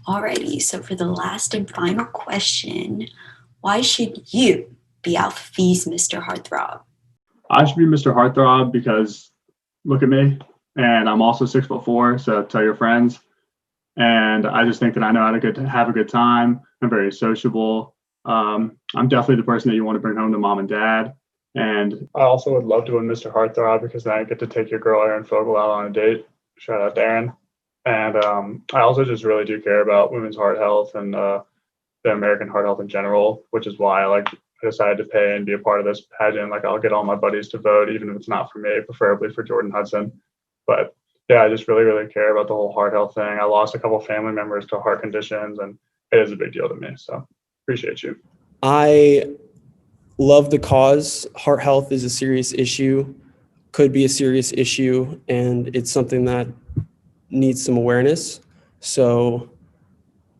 Alrighty, so for the last and final question, why should you be Alpha Phi's Mr. Heartthrob? I should be Mr. Heartthrob because look at me, and I'm also 6'4", so tell your friends. And I just think that I know how to have a good time. I'm very sociable. I'm definitely the person that you want to bring home to mom and dad. And I also would love to win Mr. Heartthrob because then I get to take your girl Erin Fogel out on a date. Shout out to Erin. And I also just really do care about women's heart health and the American heart health in general, which is why I decided to pay and be a part of this pageant. Like, I'll get all my buddies to vote, even if it's not for me, preferably for Jordan Hudson. But yeah, I just really, really care about the whole heart health thing. I lost a couple of family members to heart conditions, and it is a big deal to me. So appreciate you. I love the cause. Heart health is a serious issue, could be a serious issue, and it's something that needs some awareness. So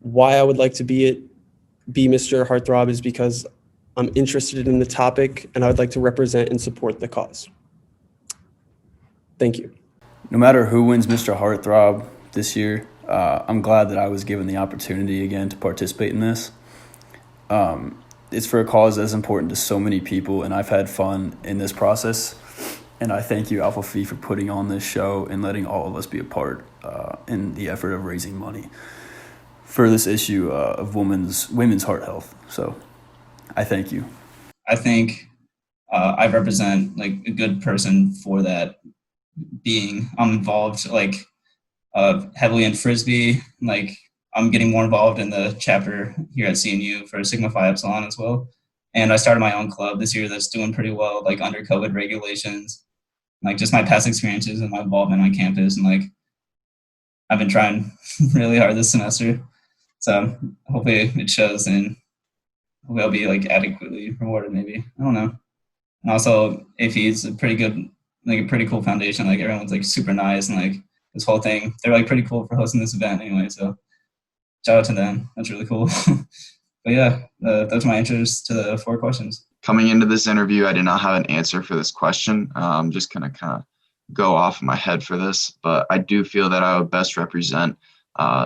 why I would like to be Mr. Heartthrob is because I'm interested in the topic and I would like to represent and support the cause. Thank you. No matter who wins Mr. Heartthrob this year, I'm glad that I was given the opportunity again to participate in this. It's for a cause that's important to so many people, and I've had fun in this process. And I thank you, Alpha Phi, for putting on this show and letting all of us be a part in the effort of raising money for this issue of women's heart health. So I thank you. I think I represent a good person for that. I'm involved heavily in Frisbee. I'm getting more involved in the chapter here at CNU for Sigma Phi Epsilon as well. And I started my own club this year that's doing pretty well, under COVID regulations. Just my past experiences and my involvement on campus. And I've been trying really hard this semester. So hopefully it shows, and hopefully I'll be adequately rewarded maybe. I don't know. And also AP is a pretty good, a pretty cool foundation. Everyone's super nice, and this whole thing, they're pretty cool for hosting this event anyway. So shout out to them. That's really cool. But yeah, that's my answers to the 4 questions. Coming into this interview, I did not have an answer for this question. I'm just going to kind of go off in my head for this, but I do feel that I would best represent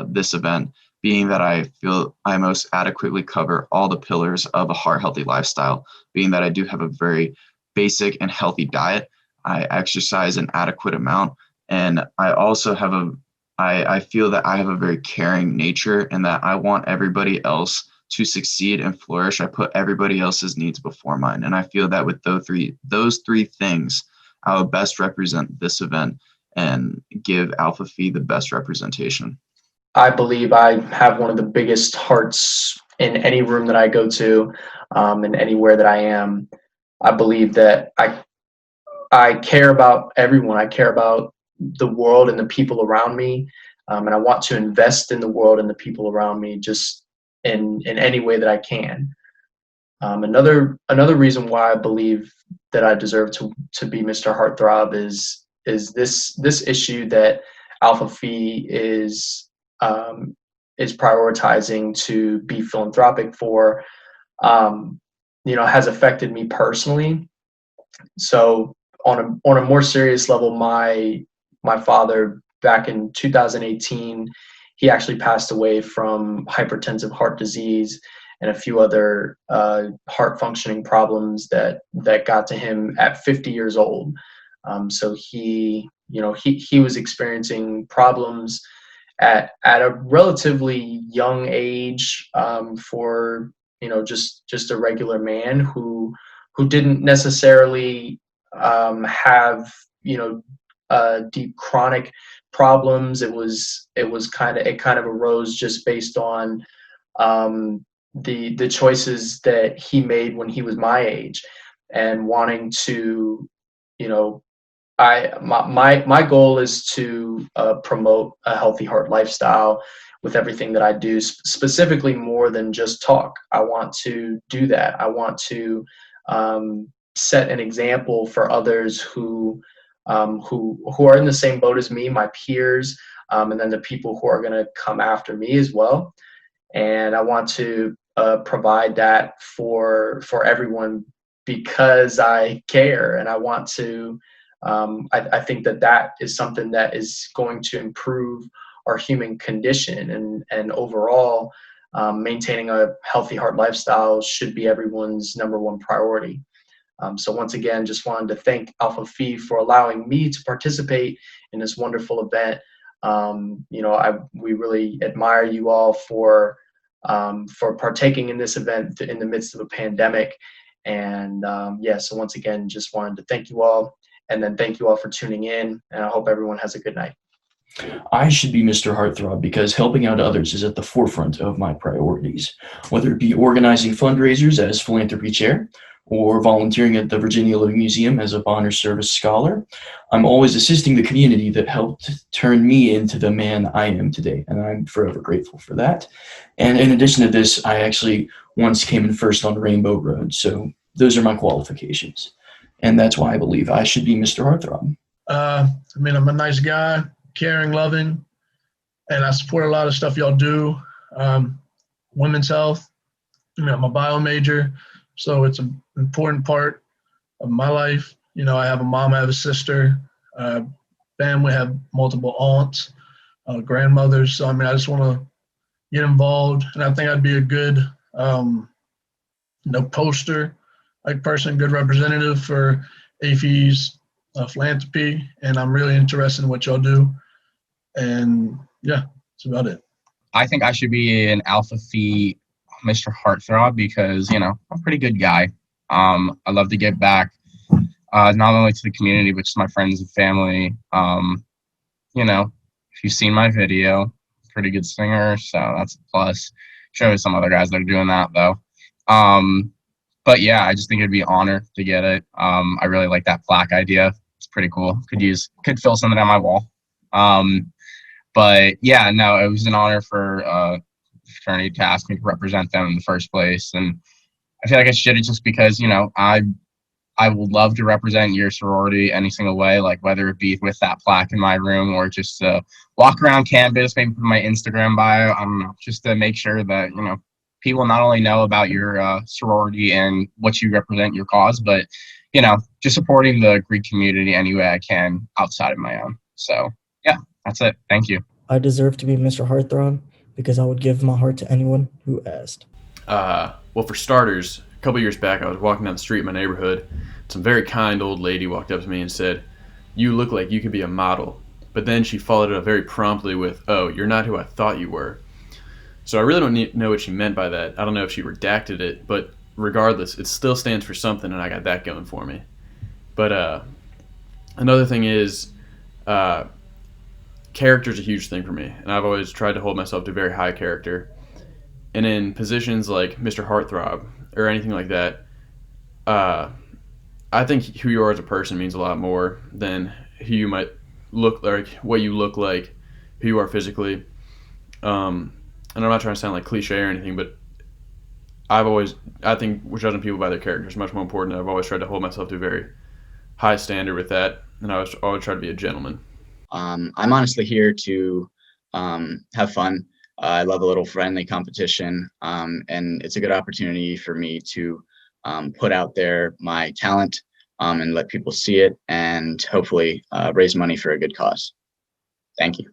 this event, being that I feel I most adequately cover all the pillars of a heart-healthy lifestyle, being that I do have a very basic and healthy diet. I exercise an adequate amount, and I also have I feel that I have a very caring nature, and that I want everybody else to succeed and flourish. I put everybody else's needs before mine. And I feel that with those three things, I would best represent this event and give Alpha Phi the best representation. I believe I have one of the biggest hearts in any room that I go to, and anywhere that I am. I believe that I care about everyone. I care about the world and the people around me. And I want to invest in the world and the people around me just in any way that I can. Another reason why I believe that I deserve to be Mr. Heartthrob is this issue that Alpha Phi is prioritizing to be philanthropic for, has affected me personally. So on a more serious level, my father, back in 2018, he actually passed away from hypertensive heart disease and a few other heart functioning problems that got to him at 50 years old. So he was experiencing problems at a relatively young age, for just a regular man who didn't necessarily have deep chronic problems. It kind of arose just based on the choices that he made when he was my age, and wanting to, my goal is to promote a healthy heart lifestyle with everything that I do, specifically more than just talk. I want to do that. I want to set an example for others who are in the same boat as me, my peers, and then the people who are going to come after me as well. And I want to provide that for everyone because I care, and I want to. I think that is something that is going to improve our human condition, and overall, maintaining a healthy heart lifestyle should be everyone's number one priority. So once again, just wanted to thank Alpha Phi for allowing me to participate in this wonderful event. We really admire you all for partaking in this event in the midst of a pandemic. And so once again, just wanted to thank you all, and then thank you all for tuning in. And I hope everyone has a good night. I should be Mr. Heartthrob because helping out others is at the forefront of my priorities, whether it be organizing fundraisers as philanthropy chair or volunteering at the Virginia Living Museum as a honor service scholar. I'm always assisting the community that helped turn me into the man I am today, and I'm forever grateful for that. And in addition to this, I actually once came in first on Rainbow Road, so those are my qualifications. And that's why I believe I should be Mr. Heartthrob. I'm a nice guy, caring, loving, and I support a lot of stuff y'all do. Women's health, I'm a bio major, so it's an important part of my life. I have a mom, I have a sister, family, I have multiple aunts, grandmothers. So, I just want to get involved, and I think I'd be a good, poster, person, good representative for APHI's philanthropy, and I'm really interested in what y'all do. And yeah, that's about it. I think I should be an Alpha Phi Mr. Heartthrob because, I'm a pretty good guy. I love to give back, not only to the community, but to my friends and family. If you've seen my video, pretty good singer, so that's a plus. Show some other guys that are doing that, though. But yeah, I just think it'd be an honor to get it. I really like that plaque idea. It's pretty cool. Could fill something on my wall. But yeah, no, it was an honor for the fraternity to ask me to represent them in the first place. And I feel like I should, just because, I would love to represent your sorority any single way, like whether it be with that plaque in my room or just walk around campus, maybe put my Instagram bio, I don't know, just to make sure that, people not only know about your sorority and what you represent, your cause, but, just supporting the Greek community any way I can outside of my own. So yeah, that's it. Thank you. I deserve to be Mr. Heartthrob because I would give my heart to anyone who asked. Well, for starters, a couple years back, I was walking down the street in my neighborhood. Some very kind old lady walked up to me and said, "You look like you could be a model." But then she followed it up very promptly with, "Oh, you're not who I thought you were." So I really don't know what she meant by that. I don't know if she redacted it, but regardless, it still stands for something, and I got that going for me. But another thing is, character's a huge thing for me, and I've always tried to hold myself to very high character. And in positions like Mr. Heartthrob or anything like that, I think who you are as a person means a lot more than who you might look like, what you look like, who you are physically. And I'm not trying to sound like cliche or anything, but I think judging people by their character is much more important. I've always tried to hold myself to a very high standard with that, and I always try to be a gentleman. I'm honestly here to have fun. I love a little friendly competition, and it's a good opportunity for me to put out there my talent and let people see it, and hopefully raise money for a good cause. Thank you.